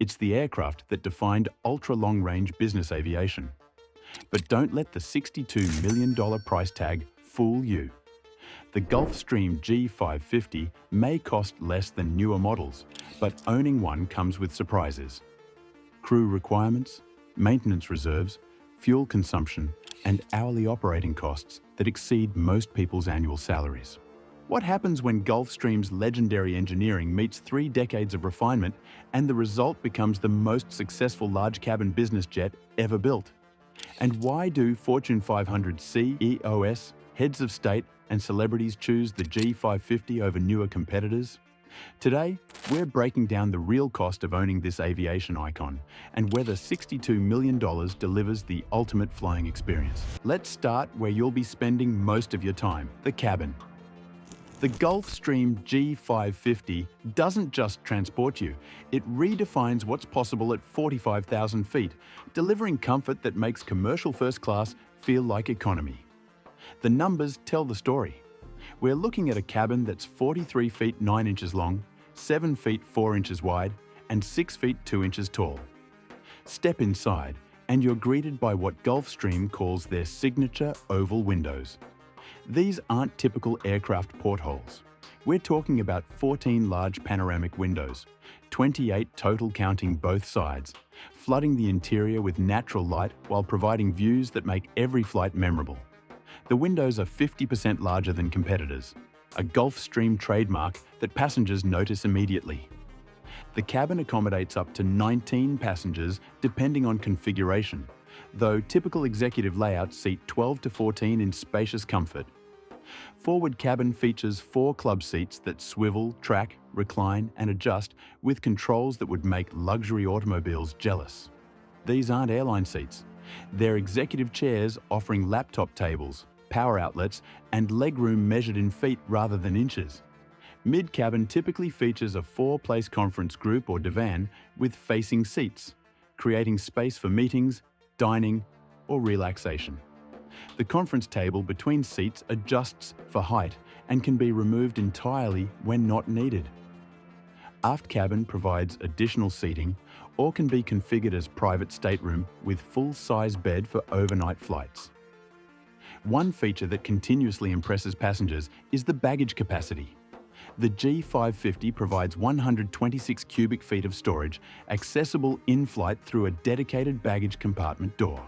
It's the aircraft that defined ultra-long-range business aviation. But don't let the $62 million price tag fool you. The Gulfstream G550 may cost less than newer models, but owning one comes with surprises. Crew requirements, maintenance reserves, fuel consumption, and hourly operating costs that exceed most people's annual salaries. What happens when Gulfstream's legendary engineering meets 3 decades of refinement and the result becomes the most successful large-cabin business jet ever built? And why do Fortune 500 CEOs, heads of state, and celebrities choose the G550 over newer competitors? Today, we're breaking down the real cost of owning this aviation icon and whether $62 million delivers the ultimate flying experience. Let's start where you'll be spending most of your time, the cabin. The Gulfstream G550 doesn't just transport you, it redefines what's possible at 45,000 feet, delivering comfort that makes commercial first class feel like economy. The numbers tell the story. We're looking at a cabin that's 43 feet 9 inches long, 7 feet 4 inches wide, and 6 feet 2 inches tall. Step inside, and you're greeted by what Gulfstream calls their signature oval windows. These aren't typical aircraft portholes. We're talking about 14 large panoramic windows, 28 total counting both sides, flooding the interior with natural light while providing views that make every flight memorable. The windows are 50% larger than competitors, a Gulfstream trademark that passengers notice immediately. The cabin accommodates up to 19 passengers depending on configuration, though typical executive layouts seat 12 to 14 in spacious comfort. Forward cabin features 4 club seats that swivel, track, recline, and adjust with controls that would make luxury automobiles jealous. These aren't airline seats. They're executive chairs offering laptop tables, power outlets, and legroom measured in feet rather than inches. Mid-cabin typically features a 4-place conference group or divan with facing seats, creating space for meetings, dining, or relaxation. The conference table between seats adjusts for height and can be removed entirely when not needed. Aft cabin provides additional seating or can be configured as private stateroom with full-size bed for overnight flights. One feature that continuously impresses passengers is the baggage capacity. The G550 provides 126 cubic feet of storage, accessible in-flight through a dedicated baggage compartment door.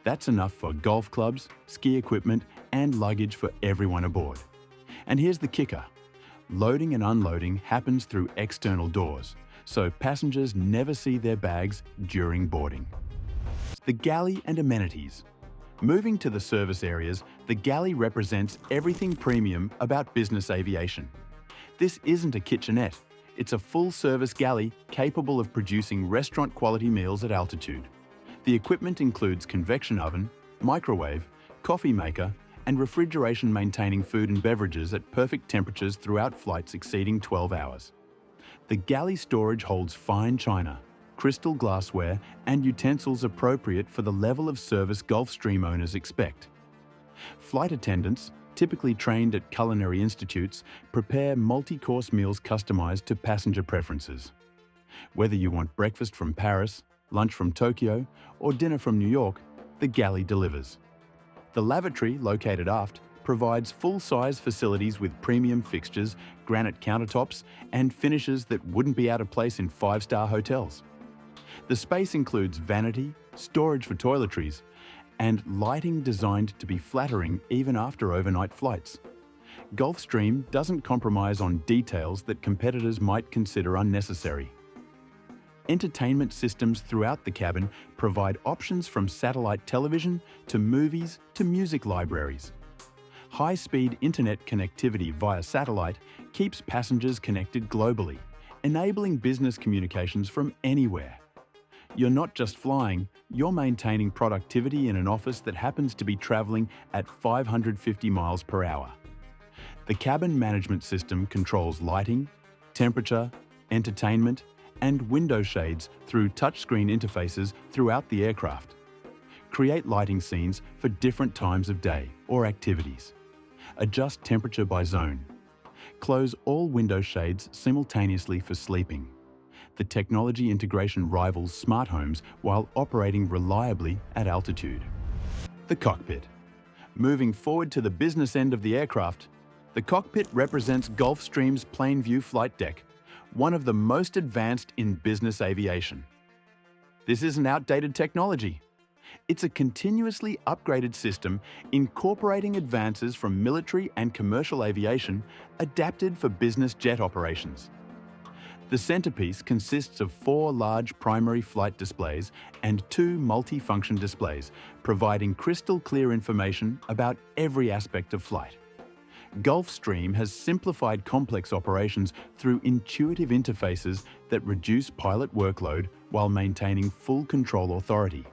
That's enough for golf clubs, ski equipment, and luggage for everyone aboard. And here's the kicker. Loading and unloading happens through external doors, so passengers never see their bags during boarding. The galley and amenities. Moving to the service areas, the galley represents everything premium about business aviation. This isn't a kitchenette. It's a full-service galley capable of producing restaurant-quality meals at altitude. The equipment includes convection oven, microwave, coffee maker, and refrigeration maintaining food and beverages at perfect temperatures throughout flights exceeding 12 hours. The galley storage holds fine china, crystal glassware, and utensils appropriate for the level of service Gulfstream owners expect. Flight attendants, typically trained at culinary institutes, prepare multi-course meals customized to passenger preferences. Whether you want breakfast from Paris, lunch from Tokyo, or dinner from New York, the galley delivers. The lavatory, located aft, provides full-size facilities with premium fixtures, granite countertops, and finishes that wouldn't be out of place in 5-star hotels. The space includes vanity, storage for toiletries, and lighting designed to be flattering even after overnight flights. Gulfstream doesn't compromise on details that competitors might consider unnecessary. Entertainment systems throughout the cabin provide options from satellite television to movies to music libraries. High-speed internet connectivity via satellite keeps passengers connected globally, enabling business communications from anywhere. You're not just flying, you're maintaining productivity in an office that happens to be traveling at 550 miles per hour. The cabin management system controls lighting, temperature, entertainment, and window shades through touchscreen interfaces throughout the aircraft. Create lighting scenes for different times of day or activities. Adjust temperature by zone. Close all window shades simultaneously for sleeping. The technology integration rivals smart homes while operating reliably at altitude. The cockpit. Moving forward to the business end of the aircraft, the cockpit represents Gulfstream's plain view flight deck, one of the most advanced in business aviation. This isn't outdated technology. It's a continuously upgraded system incorporating advances from military and commercial aviation adapted for business jet operations. The centerpiece consists of 4 large primary flight displays and 2 multi-function displays, providing crystal clear information about every aspect of flight. Gulfstream has simplified complex operations through intuitive interfaces that reduce pilot workload while maintaining full control authority.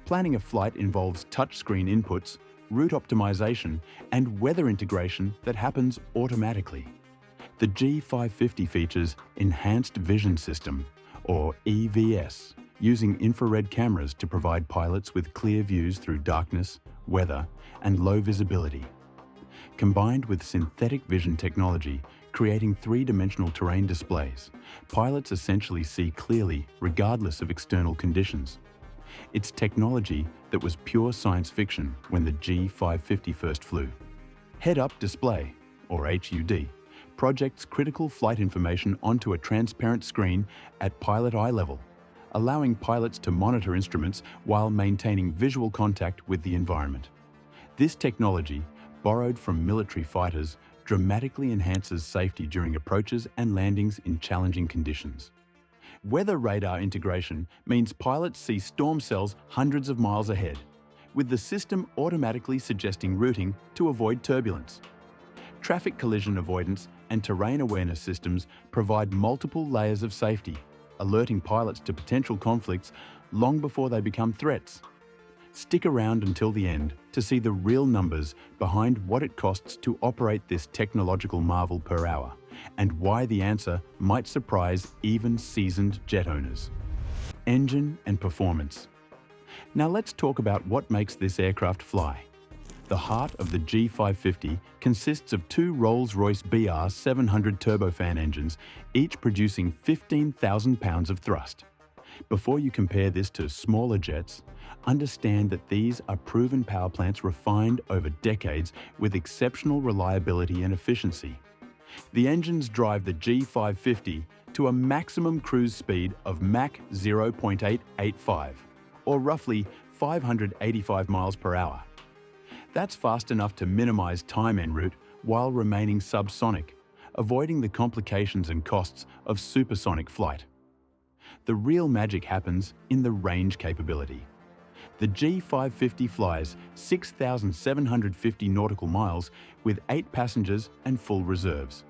Planning a flight involves touchscreen inputs, route optimization, and weather integration that happens automatically. The G550 features Enhanced Vision System, or EVS, using infrared cameras to provide pilots with clear views through darkness, weather, and low visibility. Combined with synthetic vision technology, creating 3-dimensional terrain displays, pilots essentially see clearly regardless of external conditions. It's technology that was pure science fiction when the G550 first flew. Head-up display, or HUD, projects critical flight information onto a transparent screen at pilot eye level, allowing pilots to monitor instruments while maintaining visual contact with the environment. This technology, borrowed from military fighters, dramatically enhances safety during approaches and landings in challenging conditions. Weather radar integration means pilots see storm cells hundreds of miles ahead, with the system automatically suggesting routing to avoid turbulence. Traffic collision avoidance and terrain awareness systems provide multiple layers of safety, alerting pilots to potential conflicts long before they become threats. Stick around until the end to see the real numbers behind what it costs to operate this technological marvel per hour, and why the answer might surprise even seasoned jet owners. Engine and performance. Now let's talk about what makes this aircraft fly. The heart of the G550 consists of 2 Rolls-Royce BR 700 turbofan engines, each producing 15,000 pounds of thrust. Before you compare this to smaller jets, understand that these are proven power plants refined over decades with exceptional reliability and efficiency. The engines drive the G550 to a maximum cruise speed of Mach 0.885, or roughly 585 miles per hour. That's fast enough to minimize time en route while remaining subsonic, avoiding the complications and costs of supersonic flight. The real magic happens in the range capability. The G550 flies 6,750 nautical miles with 8 passengers and full reserves.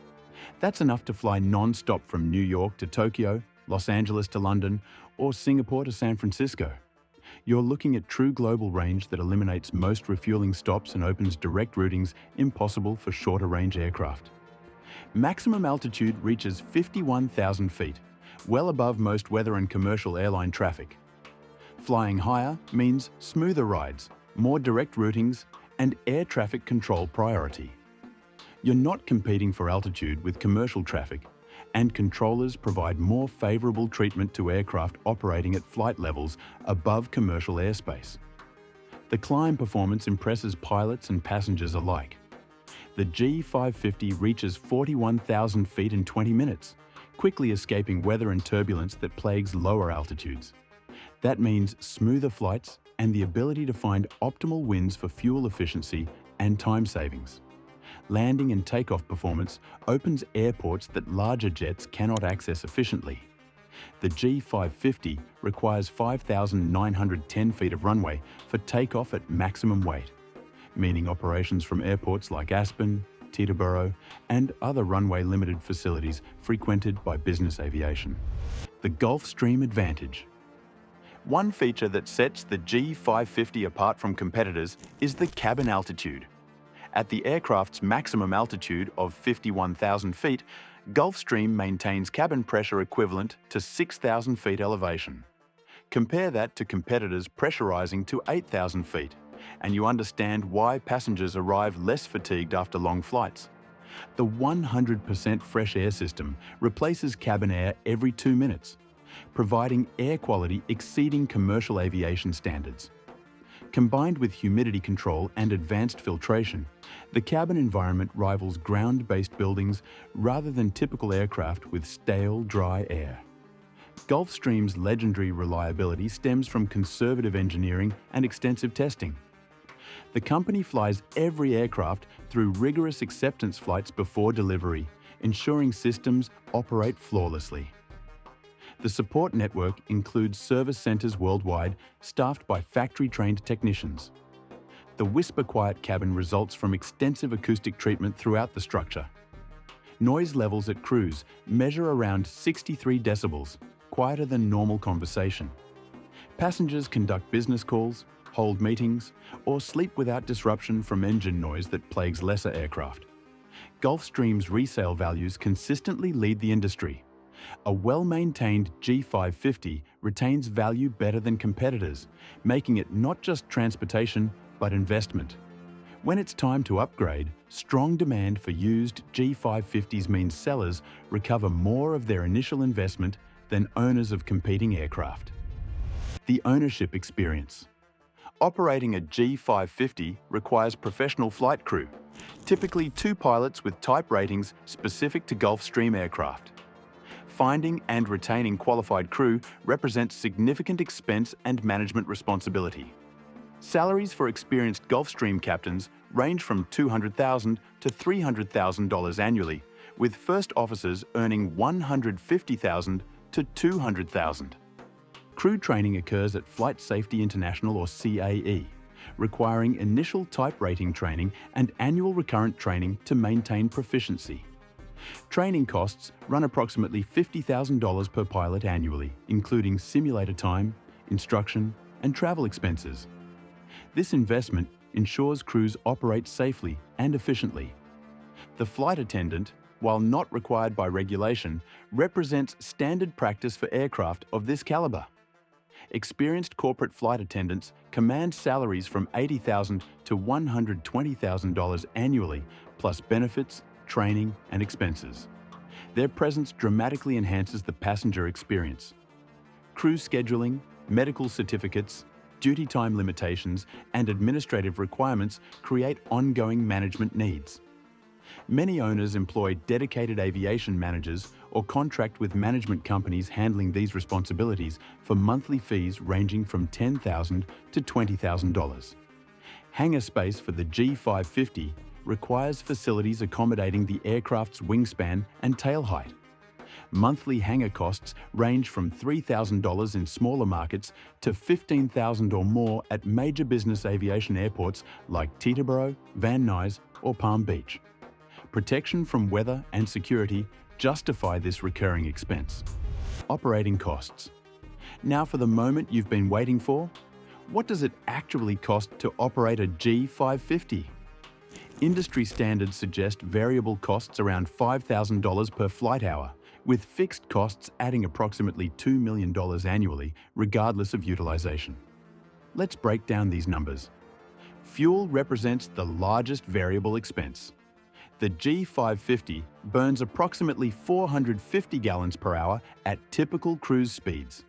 That's enough to fly non-stop from New York to Tokyo, Los Angeles to London, or Singapore to San Francisco. You're looking at true global range that eliminates most refueling stops and opens direct routings impossible for shorter range aircraft. Maximum altitude reaches 51,000 feet, well above most weather and commercial airline traffic. Flying higher means smoother rides, more direct routings, and air traffic control priority. You're not competing for altitude with commercial traffic, and controllers provide more favorable treatment to aircraft operating at flight levels above commercial airspace. The climb performance impresses pilots and passengers alike. The G550 reaches 41,000 feet in 20 minutes, quickly escaping weather and turbulence that plagues lower altitudes. That means smoother flights and the ability to find optimal winds for fuel efficiency and time savings. Landing and takeoff performance opens airports that larger jets cannot access efficiently. The G550 requires 5,910 feet of runway for takeoff at maximum weight, meaning operations from airports like Aspen, Teterboro, and other runway-limited facilities frequented by business aviation. The Gulfstream advantage. One feature that sets the G550 apart from competitors is the cabin altitude. At the aircraft's maximum altitude of 51,000 feet, Gulfstream maintains cabin pressure equivalent to 6,000 feet elevation. Compare that to competitors pressurizing to 8,000 feet, and you understand why passengers arrive less fatigued after long flights. The 100% fresh air system replaces cabin air every 2 minutes, providing air quality exceeding commercial aviation standards. Combined with humidity control and advanced filtration, the cabin environment rivals ground-based buildings rather than typical aircraft with stale, dry air. Gulfstream's legendary reliability stems from conservative engineering and extensive testing. The company flies every aircraft through rigorous acceptance flights before delivery, ensuring systems operate flawlessly. The support network includes service centers worldwide, staffed by factory-trained technicians. The whisper-quiet cabin results from extensive acoustic treatment throughout the structure. Noise levels at cruise measure around 63 decibels, quieter than normal conversation. Passengers conduct business calls, hold meetings, or sleep without disruption from engine noise that plagues lesser aircraft. Gulfstream's resale values consistently lead the industry. A well-maintained G550 retains value better than competitors, making it not just transportation, but investment. When it's time to upgrade, strong demand for used G550s means sellers recover more of their initial investment than owners of competing aircraft. The ownership experience. Operating a G550 requires professional flight crew, typically 2 pilots with type ratings specific to Gulfstream aircraft. Finding and retaining qualified crew represents significant expense and management responsibility. Salaries for experienced Gulfstream captains range from $200,000 to $300,000 annually, with first officers earning $150,000 to $200,000. Crew training occurs at Flight Safety International or CAE, requiring initial type rating training and annual recurrent training to maintain proficiency. Training costs run approximately $50,000 per pilot annually, including simulator time, instruction, and travel expenses. This investment ensures crews operate safely and efficiently. The flight attendant, while not required by regulation, represents standard practice for aircraft of this caliber. Experienced corporate flight attendants command salaries from $80,000 to $120,000 annually, plus benefits, training, and expenses. Their presence dramatically enhances the passenger experience. Crew scheduling, medical certificates, duty time limitations, and administrative requirements create ongoing management needs. Many owners employ dedicated aviation managers or contract with management companies handling these responsibilities for monthly fees ranging from $10,000 to $20,000. Hangar space for the G550 requires facilities accommodating the aircraft's wingspan and tail height. Monthly hangar costs range from $3,000 in smaller markets to $15,000 or more at major business aviation airports like Teterboro, Van Nuys, or Palm Beach. Protection from weather and security justify this recurring expense. Operating costs. Now for the moment you've been waiting for. What does it actually cost to operate a G550? Industry standards suggest variable costs around $5,000 per flight hour, with fixed costs adding approximately $2 million annually, regardless of utilization. Let's break down these numbers. Fuel represents the largest variable expense. The G550 burns approximately 450 gallons per hour at typical cruise speeds.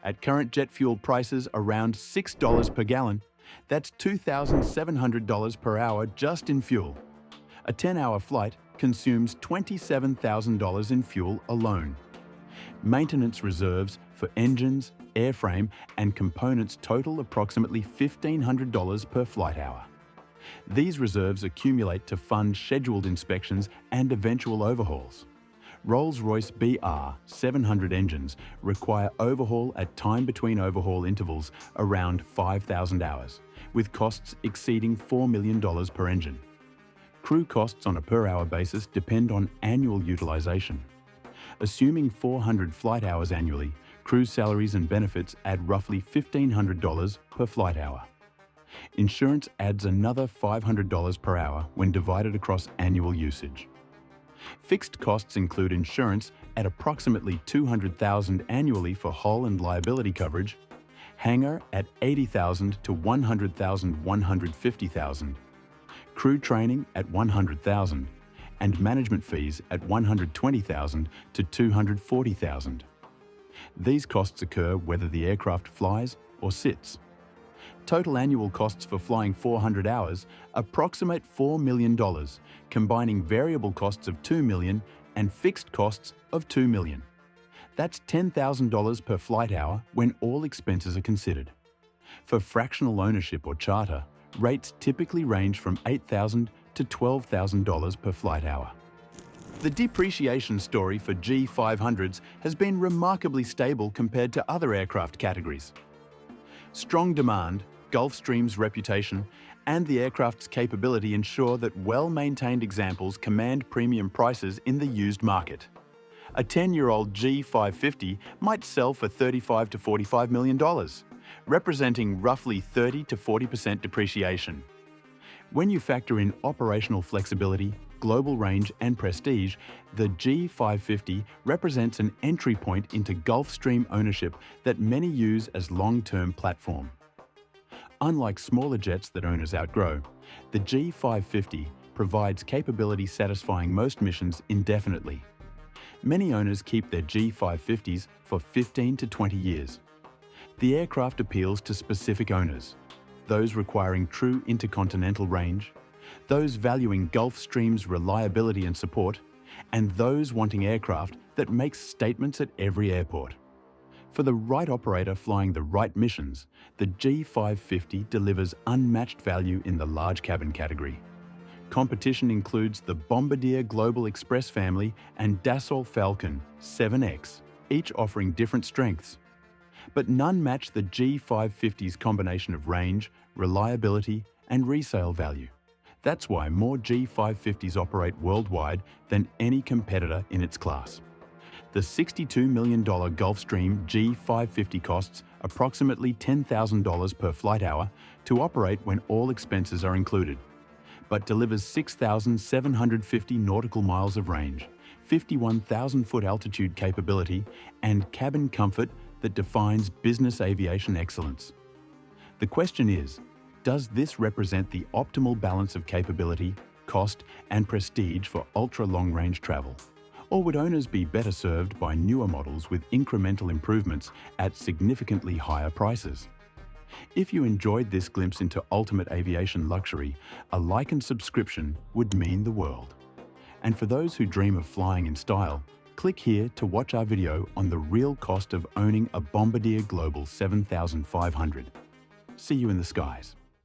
At current jet fuel prices around $6 per gallon, that's $2,700 per hour just in fuel. A 10-hour flight consumes $27,000 in fuel alone. Maintenance reserves for engines, airframe, and components total approximately $1,500 per flight hour. These reserves accumulate to fund scheduled inspections and eventual overhauls. Rolls-Royce BR 700 engines require overhaul at time between overhaul intervals around 5,000 hours, with costs exceeding $4 million per engine. Crew costs on a per-hour basis depend on annual utilization. Assuming 400 flight hours annually, crew salaries and benefits add roughly $1,500 per flight hour. Insurance adds another $500 per hour when divided across annual usage. Fixed costs include insurance at approximately $200,000 annually for hull and liability coverage, hangar at $80,000 to $100,000, $150,000, crew training at $100,000, and management fees at $120,000 to $240,000. These costs occur whether the aircraft flies or sits. Total annual costs for flying 400 hours approximate $4 million, combining variable costs of $2 million and fixed costs of $2 million. That's $10,000 per flight hour when all expenses are considered. For fractional ownership or charter, rates typically range from $8,000 to $12,000 per flight hour. The depreciation story for G500s has been remarkably stable compared to other aircraft categories. Strong demand, Gulfstream's reputation, and the aircraft's capability ensure that well-maintained examples command premium prices in the used market. A 10-year-old G550 might sell for $35 to $45 million, representing roughly 30 to 40% depreciation. When you factor in operational flexibility, global range, and prestige, the G550 represents an entry point into Gulfstream ownership that many use as long-term platform. Unlike smaller jets that owners outgrow, the G550 provides capability satisfying most missions indefinitely. Many owners keep their G550s for 15 to 20 years. The aircraft appeals to specific owners, those requiring true intercontinental range, those valuing Gulfstream's reliability and support, and those wanting aircraft that makes statements at every airport. For the right operator flying the right missions, the G550 delivers unmatched value in the large cabin category. Competition includes the Bombardier Global Express family and Dassault Falcon 7X, each offering different strengths. But none match the G550's combination of range, reliability, and resale value. That's why more G550s operate worldwide than any competitor in its class. The $62 million Gulfstream G550 costs approximately $10,000 per flight hour to operate when all expenses are included, but delivers 6,750 nautical miles of range, 51,000-foot altitude capability, and cabin comfort that defines business aviation excellence. The question is, does this represent the optimal balance of capability, cost, and prestige for ultra-long-range travel? Or would owners be better served by newer models with incremental improvements at significantly higher prices? If you enjoyed this glimpse into ultimate aviation luxury, a like and subscription would mean the world. And for those who dream of flying in style, click here to watch our video on the real cost of owning a Bombardier Global 7500. See you in the skies.